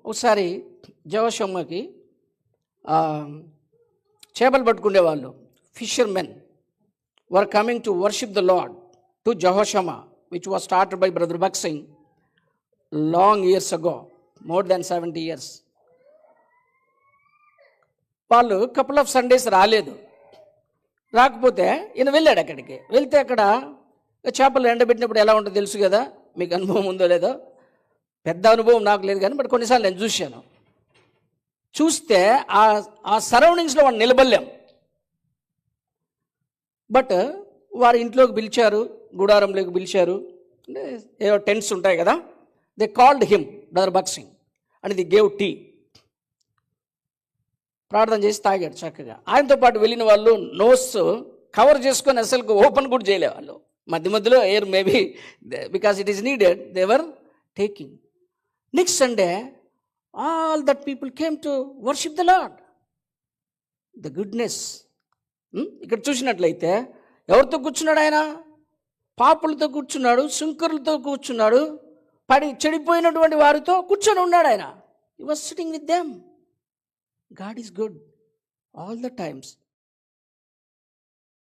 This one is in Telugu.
ఒకసారి జవషమ్మకి చేపలు పట్టుకునేవాళ్ళు fishermen were coming to worship the lord to జహోషమ which was started by brother Bhagat Singh long years ago, more than 70 years. వాళ్ళు కపుల్ ఆఫ్ సండేస్ రాలేదు. రాకపోతే ఈయన వెళ్ళాడు అక్కడికి. వెళ్తే అక్కడ చేపలు ఎండబెట్టినప్పుడు ఎలా ఉంటుందో తెలుసు కదా, మీకు అనుభవం ఉందో లేదో. పెద్ద అనుభవం నాకు లేదు కానీ బట్ కొన్నిసార్లు నేను చూశాను. చూస్తే ఆ సరౌండింగ్స్లో వాడు నిలబడలేం. బట్ వారి ఇంట్లోకి పిలిచారు, గుడారంలోకి పిలిచారు. అంటే ఏవో టెంట్స్ ఉంటాయి కదా. They called him brother Bhagat Singh and they gave tea. ప్రార్థన చేసి తాగాడు చక్కగా. ఆయనతో పాటు వెళ్ళిన వాళ్ళు నోస్ కవర్ చేసుకొని అసలు ఓపెన్ కూడా చేయలే. వాళ్ళు మధ్య మధ్యలో air maybe because it is needed they were taking. Next Sunday all that people came to worship the lord. The goodness. ఇక్కడ చూసినట్లయితే ఎవరితో కూర్చున్నాడు ఆయన? పాపులతో కూర్చున్నాడు, సుంకరులతో కూర్చున్నాడు, చెడిపోయినటువంటి వారితో కూర్చొని ఉన్నాడు ఆయన. హి was sitting with them. God is good all the times.